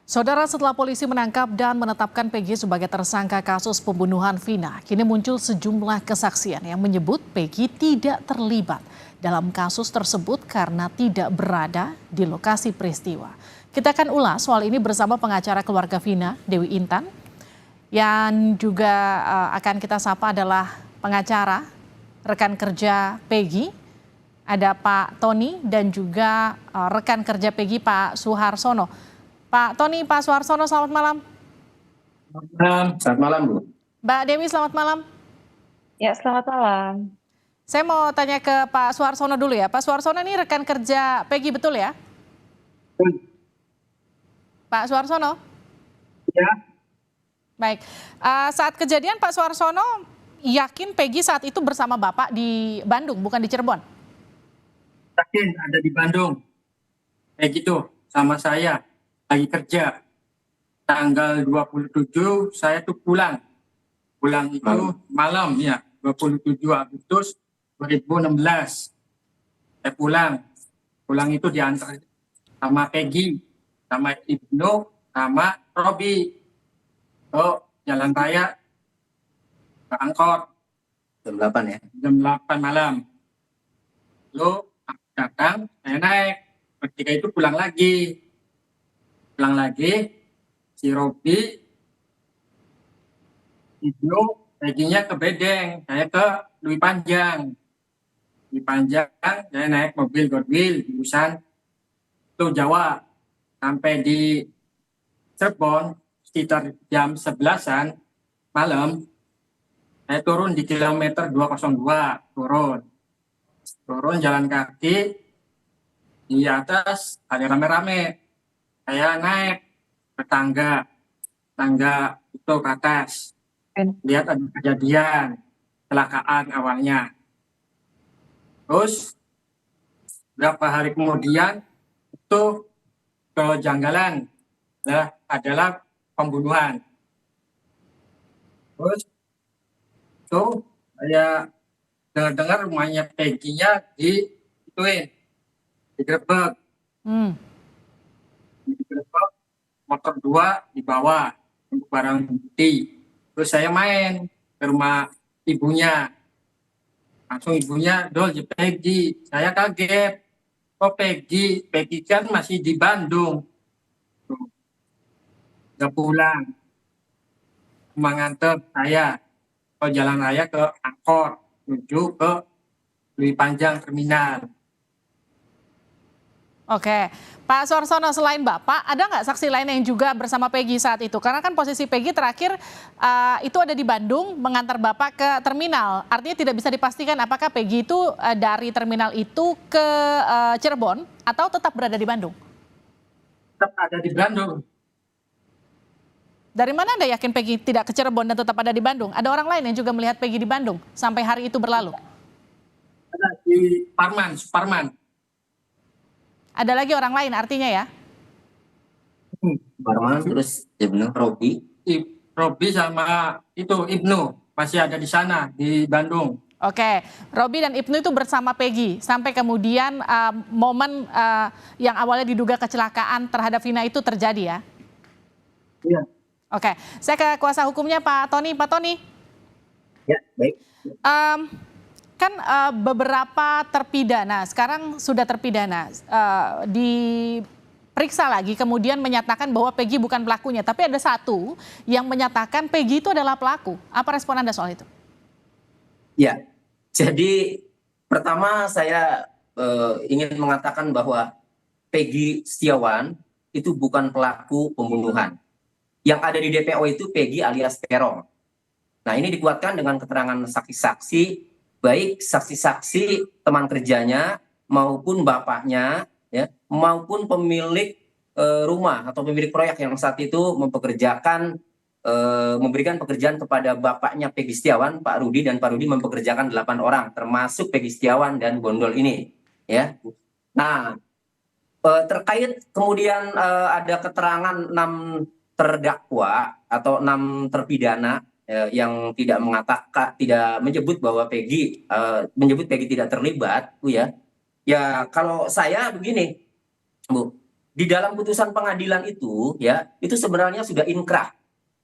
Saudara, setelah polisi menangkap dan menetapkan Peggy sebagai tersangka kasus pembunuhan Vina, kini muncul sejumlah kesaksian yang menyebut Peggy tidak terlibat dalam kasus tersebut karena tidak berada di lokasi peristiwa. Kita akan ulas soal ini bersama pengacara keluarga Vina, Dewi Intan, yang juga akan kita sapa adalah pengacara rekan kerja Peggy, ada Pak Tony dan juga rekan kerja Peggy Pak Suharsono. Pak Tony, Pak Suharsono, selamat malam. Selamat malam, Bu. Mbak Dewi, selamat malam. Ya, selamat malam. Saya mau tanya ke Pak Suharsono dulu ya. Pak Suharsono ini rekan kerja Peggy, betul ya? Pak Suharsono? Ya, Baik. Saat kejadian Pak Suharsono yakin Peggy saat itu bersama Bapak di Bandung, bukan di Cirebon? yakin ada di Bandung. Kayak gitu, sama saya. Lagi kerja. Tanggal 27 saya tuh pulang. Pulang itu malam ya, 27 Agustus 2016. Saya pulang. Pulang itu diantar sama Peggy, sama Ibnu, sama Robi. Jalan raya ke Angkot. Jam 8 ya? Jam 8 malam. Lalu datang, saya naik. Ketika itu pulang lagi. Si Robi, Ibnu, Peggy-nya ke Bedeng, saya ke Dwi Panjang. Dwi Panjang, saya naik mobil Godwill, jurusan itu Jawa. Sampai di Cirebon, sekitar jam 11-an malam, saya turun di kilometer 202, turun jalan kaki, di atas ada rame-rame. Saya naik ke tangga itu ke atas. Lihat ada kejadian, kecelakaan awalnya. Terus, beberapa hari kemudian, itu kejanggalan adalah pembunuhan. Terus, itu saya dengar rumahnya Peggy-nya digerebek. Digerebek, motor 2 dibawa untuk barang bukti. Terus saya main ke rumah ibunya. Langsung ibunya, "Dol, Peggy." Saya kaget. Kok Peggy? Peggy kan masih di Bandung. Udah pulang. Mengantar saya ke jalan raya ke Angkot, menuju ke Dwi Panjang Terminal. Oke, Pak Suharsono, selain Bapak, ada nggak saksi lain yang juga bersama Peggy saat itu? Karena kan posisi Peggy terakhir itu ada di Bandung mengantar Bapak ke terminal. Artinya tidak bisa dipastikan apakah Peggy itu dari terminal itu ke Cirebon atau tetap berada di Bandung? Tetap ada di Bandung. Dari mana Anda yakin Peggy tidak ke Cirebon dan tetap ada di Bandung? Ada orang lain yang juga melihat Peggy di Bandung sampai hari itu berlalu? Ada di Suparman. Ada lagi orang lain artinya ya? Barman, terus Ibnu, Robi. Robi sama itu Ibnu masih ada di sana di Bandung. Oke, Robi dan Ibnu itu bersama Peggy sampai kemudian momen yang awalnya diduga kecelakaan terhadap Vina itu terjadi ya? Iya. Oke, saya ke kuasa hukumnya Pak Tony. Pak Tony, Ya, baik. kan beberapa terpidana, sekarang sudah terpidana, diperiksa lagi kemudian menyatakan bahwa Peggy bukan pelakunya. Tapi ada satu yang menyatakan Peggy itu adalah pelaku. Apa respon Anda soal itu? Ya, jadi pertama saya ingin mengatakan bahwa Peggy Setiawan itu bukan pelaku pembunuhan. Yang ada di DPO itu Peggy alias Peron. Nah, ini dikuatkan dengan keterangan saksi-saksi, baik saksi-saksi teman kerjanya maupun bapaknya, ya, maupun pemilik rumah atau pemilik proyek yang saat itu memberikan pekerjaan kepada bapaknya Peggy Setiawan, Pak Rudi, dan Pak Rudi mempekerjakan 8 orang, termasuk Peggy Setiawan dan Bondol ini, ya. Nah, terkait kemudian ada keterangan 6 terdakwa atau 6 terpidana yang tidak menyebut bahwa Peggy tidak terlibat, Bu ya. Ya, kalau saya begini, Bu, di dalam putusan pengadilan itu ya, itu sebenarnya sudah inkrah,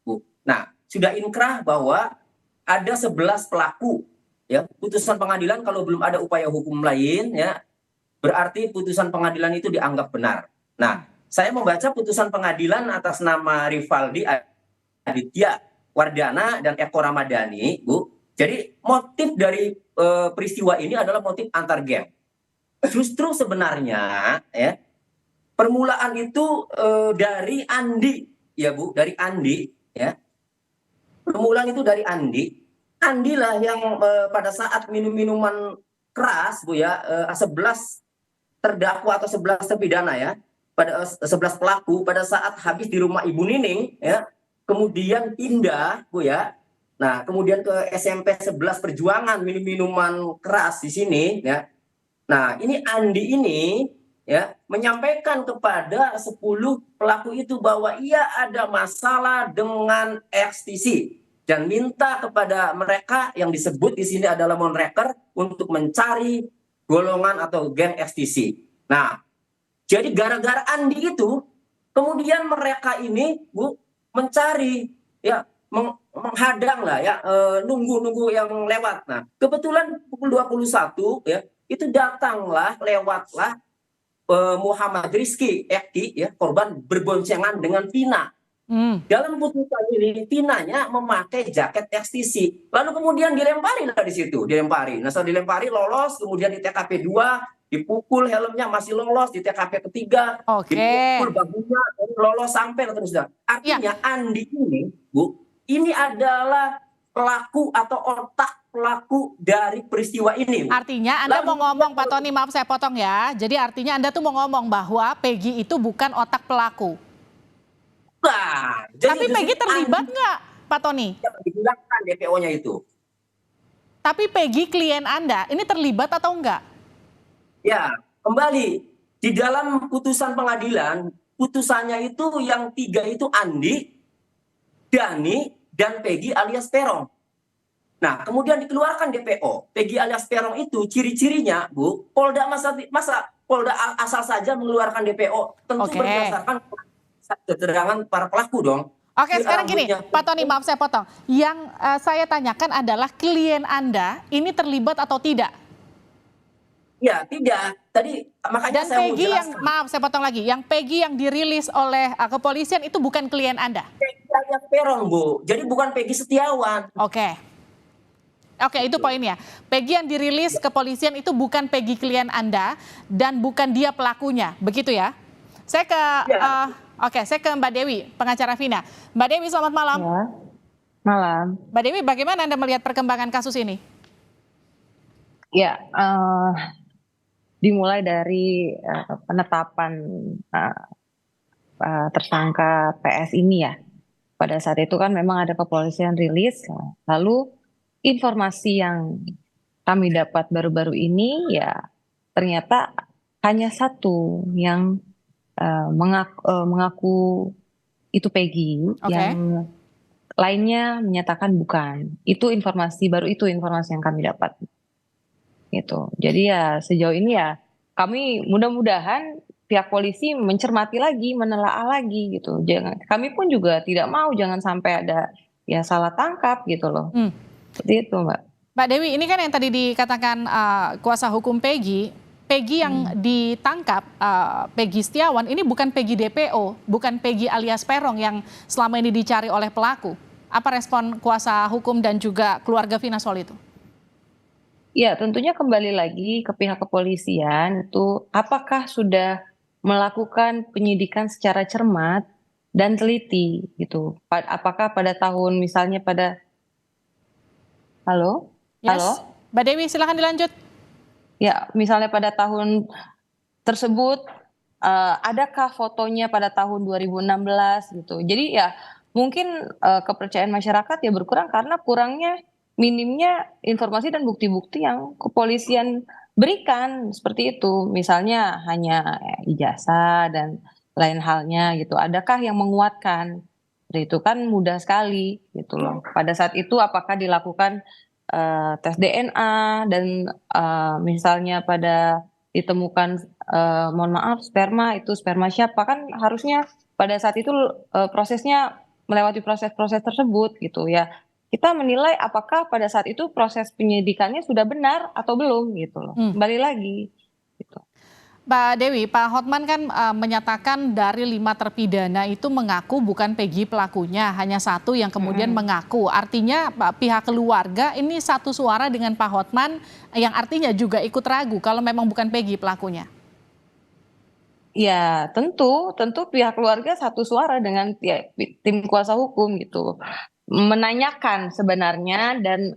Bu. Nah, sudah inkrah bahwa ada 11 pelaku ya. Putusan pengadilan kalau belum ada upaya hukum lain ya, berarti putusan pengadilan itu dianggap benar. Nah, saya membaca putusan pengadilan atas nama Rivaldi Aditya Wardana dan Eko Ramadhani, Bu. Jadi motif dari peristiwa ini adalah motif antar geng. Justru sebenarnya ya, permulaan itu dari Andi, ya Bu, dari Andi ya. Permulaan itu dari Andi. Andi lah yang pada saat minum minuman keras, Bu ya, 11 terdakwa atau 11 terpidana ya, pada 11 pelaku pada saat habis di rumah Ibu Nining ya, kemudian pindah, Bu ya. Nah, kemudian ke SMP 11 Perjuangan minum minuman keras di sini ya. Nah, ini Andi ini ya menyampaikan kepada 10 pelaku itu bahwa ia ada masalah dengan ekstasi dan minta kepada mereka yang disebut di sini adalah monreker untuk mencari golongan atau geng ekstasi. Nah, jadi gara-gara Andi itu kemudian mereka ini, Bu, mencari ya, menghadang lah ya, nunggu-nunggu yang lewat. Nah, kebetulan pukul 21 ya, itu datanglah, lewatlah Muhammad Rizky Ekti ya, korban berboncengan dengan Vina. Dalam putusan ini Vinanya memakai jaket ekstasi. Lalu kemudian dilempari lah di situ, dilempari. Nah, setelah dilempari lolos, kemudian di TKP 2 dipukul, helmnya masih lolos, di TKP ketiga dipukul bahunya, lolos sampai terus. Artinya Andi ini, Bu, ini adalah pelaku atau otak pelaku dari peristiwa ini, Bu. Artinya Anda mau ngomong, Pak Tony, maaf saya potong ya. Jadi artinya Anda tuh mau ngomong bahwa Peggy itu bukan otak pelaku. Nah, tapi Peggy terlibat nggak, Pak Tony? Digunakan DPO-nya itu. Tapi Peggy klien Anda ini terlibat atau enggak? Ya, kembali di dalam putusan pengadilan, putusannya itu yang 3 itu Andi, Dani, dan Peggy alias Peron. Nah, kemudian dikeluarkan DPO. Peggy alias Peron itu ciri-cirinya, Bu, Polda masa Polda asal saja mengeluarkan DPO, tentu berdasarkan keterangan para pelaku dong. Oke, sekarang gini, Pak Tony, maaf saya potong. Yang saya tanyakan adalah klien Anda ini terlibat atau tidak? Ya, tidak. Tadi makanya dan saya Peggy mau yang, maaf saya potong lagi, yang Peggy yang dirilis oleh kepolisian itu bukan klien Anda? Peggy alias Peron, Bu. Jadi bukan Peggy Setiawan. Oke, itu poinnya. Peggy yang dirilis kepolisian itu bukan Peggy klien Anda dan bukan dia pelakunya, begitu ya? Saya ke saya ke Mbak Dewi, pengacara Vina. Mbak Dewi, selamat malam. Ya, malam. Mbak Dewi, bagaimana Anda melihat perkembangan kasus ini? Ya, dimulai dari penetapan tersangka PS ini ya. Pada saat itu kan memang ada kepolisian rilis, lalu informasi yang kami dapat baru-baru ini ya ternyata hanya satu yang mengaku itu Peggy, yang lainnya menyatakan bukan. Itu informasi baru, itu informasi yang kami dapat. Gitu. Jadi ya sejauh ini ya kami mudah-mudahan pihak polisi mencermati lagi, menelaah lagi gitu. Kami pun juga tidak mau jangan sampai ada ya salah tangkap gitu loh. Seperti itu, Mbak. Mbak Dewi, ini kan yang tadi dikatakan kuasa hukum Peggy yang ditangkap, Peggy Setiawan, ini bukan Peggy DPO, bukan Peggy alias Peron yang selama ini dicari oleh pelaku. Apa respon kuasa hukum dan juga keluarga Vina soal itu? Ya, tentunya kembali lagi ke pihak kepolisian itu apakah sudah melakukan penyidikan secara cermat dan teliti gitu. Apakah pada tahun misalnya pada Halo? Yes. Halo? Mbak Dewi, silakan dilanjut. Ya, misalnya pada tahun tersebut adakah fotonya pada tahun 2016 gitu. Jadi ya mungkin kepercayaan masyarakat ya berkurang karena minimnya informasi dan bukti-bukti yang kepolisian berikan seperti itu. Misalnya hanya ijazah dan lain halnya gitu. Adakah yang menguatkan? Itu kan mudah sekali gitu loh. Pada saat itu apakah dilakukan tes DNA dan misalnya pada ditemukan mohon maaf sperma, itu sperma siapa, kan harusnya pada saat itu prosesnya melewati proses-proses tersebut gitu ya. Kita menilai apakah pada saat itu proses penyidikannya sudah benar atau belum gitu loh. Kembali lagi gitu. Mbak Dewi, Pak Hotman kan menyatakan dari 5 terpidana itu mengaku bukan Peggy pelakunya, hanya satu yang kemudian mengaku. Artinya pihak keluarga ini satu suara dengan Pak Hotman yang artinya juga ikut ragu kalau memang bukan Peggy pelakunya. Ya tentu pihak keluarga satu suara dengan ya, tim kuasa hukum gitu. Menanyakan sebenarnya dan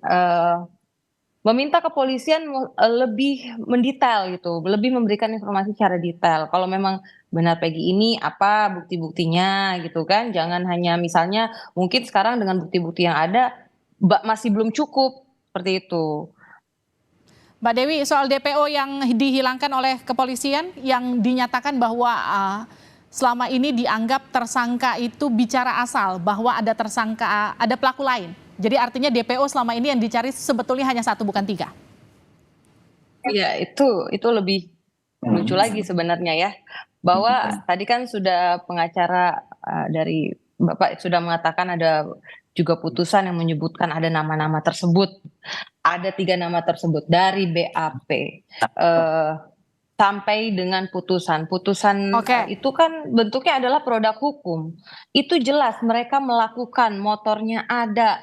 meminta kepolisian lebih mendetail gitu, lebih memberikan informasi secara detail. Kalau memang benar Peggy ini apa bukti-buktinya gitu kan, jangan hanya misalnya mungkin sekarang dengan bukti-bukti yang ada masih belum cukup seperti itu. Mbak Dewi, soal DPO yang dihilangkan oleh kepolisian yang dinyatakan bahwa selama ini dianggap tersangka itu bicara asal bahwa ada tersangka, ada pelaku lain. Jadi artinya DPO selama ini yang dicari sebetulnya hanya 1 bukan 3. Iya, itu lebih lucu lagi sebenarnya ya. Bahwa tadi kan sudah pengacara dari Bapak sudah mengatakan ada juga putusan yang menyebutkan ada nama-nama tersebut. Ada 3 nama tersebut dari BAP sampai dengan putusan. Putusan itu kan bentuknya adalah produk hukum. Itu jelas mereka melakukan, motornya ada,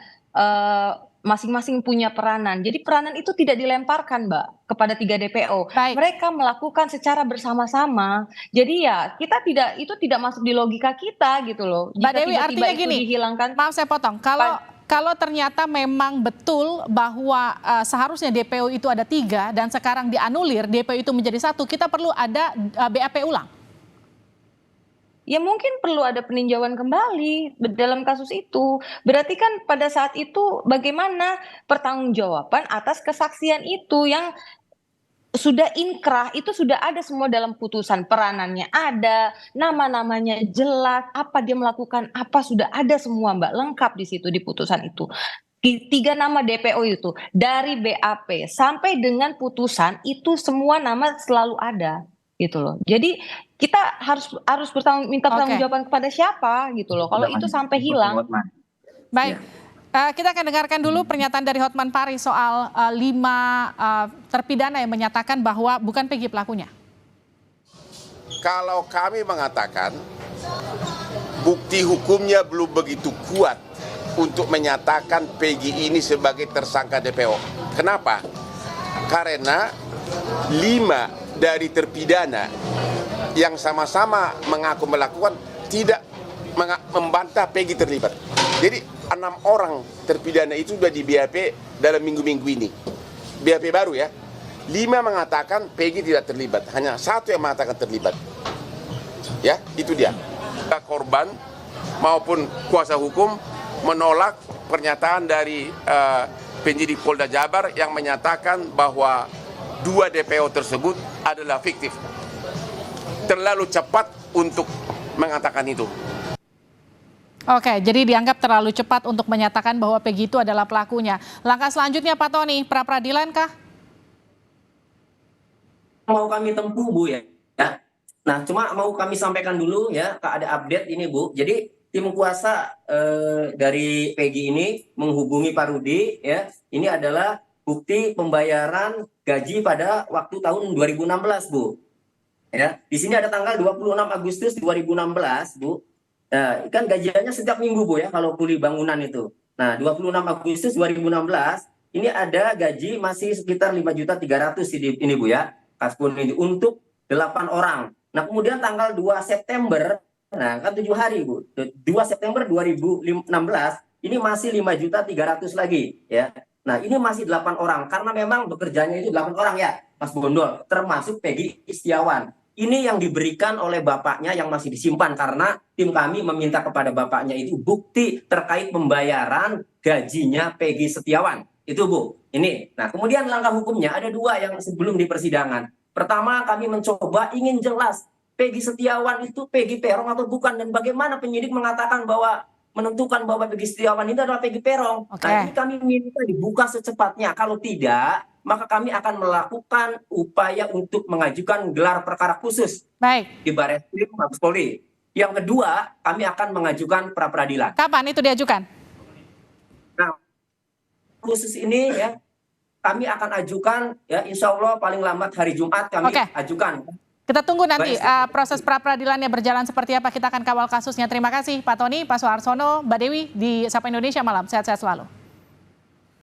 masing-masing punya peranan. Jadi peranan itu tidak dilemparkan, Mbak, kepada 3 DPO. Baik. Mereka melakukan secara bersama-sama. Jadi ya kita itu tidak masuk di logika kita gitu loh. Mbak Jika Dewi, tiba-tiba artinya itu gini, dihilangkan. maaf saya potong, kalau ternyata memang betul bahwa seharusnya DPO itu ada 3 dan sekarang dianulir DPO itu menjadi 1, kita perlu ada BAP ulang. Ya mungkin perlu ada peninjauan kembali dalam kasus itu. Berarti kan pada saat itu bagaimana pertanggungjawaban atas kesaksian itu yang sudah inkrah, itu sudah ada semua dalam putusan, peranannya ada, nama-namanya jelas, apa dia melakukan apa sudah ada semua Mbak, lengkap di situ di putusan itu. 3 nama DPO itu dari BAP sampai dengan putusan itu semua nama selalu ada gitu loh. Jadi kita harus minta pertanggungjawaban kepada siapa gitu loh. Kalau itu sampai hilang. Baik. Kita akan dengarkan dulu pernyataan dari Hotman Paris soal 5 terpidana yang menyatakan bahwa bukan Peggy pelakunya. Kalau kami mengatakan bukti hukumnya belum begitu kuat untuk menyatakan Peggy ini sebagai tersangka DPO. Kenapa? Karena 5 dari terpidana yang sama-sama mengaku melakukan tidak membantah Peggy terlibat. Jadi 6 orang terpidana itu sudah di BAP dalam minggu-minggu ini. BAP baru ya. 5 mengatakan Peggy tidak terlibat. Hanya 1 yang mengatakan terlibat. Ya, itu dia. Korban maupun kuasa hukum menolak pernyataan dari penyidik Polda Jabar yang menyatakan bahwa 2 DPO tersebut adalah fiktif. Terlalu cepat untuk mengatakan itu. Oke, jadi dianggap terlalu cepat untuk menyatakan bahwa Peggy itu adalah pelakunya. Langkah selanjutnya Pak Tony, pra-peradilan kah? Mau kami tempuh Bu ya. Nah, cuma mau kami sampaikan dulu ya, ada update ini Bu. Jadi tim kuasa dari Peggy ini menghubungi Pak Rudi ya. Ini adalah bukti pembayaran gaji pada waktu tahun 2016 Bu. Ya, di sini ada tanggal 26 Agustus 2016 Bu. Nah, kan gajiannya setiap minggu Bu ya kalau kuli bangunan itu. Nah, 26 Agustus 2016 ini ada gaji masih sekitar 5.300.000 ini Bu ya. Kaspun ini untuk 8 orang. Nah, kemudian tanggal 2 September, nah kan 7 hari Bu. 2 September 2016 ini masih 5.300.000 lagi ya. Nah, ini masih 8 orang karena memang bekerjanya itu 8 orang ya, Mas Bondol, termasuk Peggy Setiawan. Ini yang diberikan oleh bapaknya yang masih disimpan karena tim kami meminta kepada bapaknya itu bukti terkait pembayaran gajinya Peggy Setiawan. Itu Bu. Ini. Nah, kemudian langkah hukumnya ada 2 yang sebelum di persidangan. Pertama, kami mencoba ingin jelas Peggy Setiawan itu Peggy Peron atau bukan dan bagaimana penyidik mengatakan bahwa menentukan bahwa Peggy Setiawan itu adalah Peggy Peron. Nah, ini kami minta dibuka secepatnya. Kalau tidak, maka kami akan melakukan upaya untuk mengajukan gelar perkara khusus Baik. di Barreskrim Mabes Polri. Yang kedua, kami akan mengajukan pra peradilan. Kapan itu diajukan? Nah, khusus ini ya kami akan ajukan ya insya Allah paling lambat hari Jumat kami Oke. ajukan. Kita tunggu nanti Baik. proses pra-peradilannya berjalan seperti apa. Kita akan kawal kasusnya. Terima kasih Pak Tony, Pak Soeharsono, Mbak Dewi di Sapa Indonesia Malam. Sehat-sehat selalu.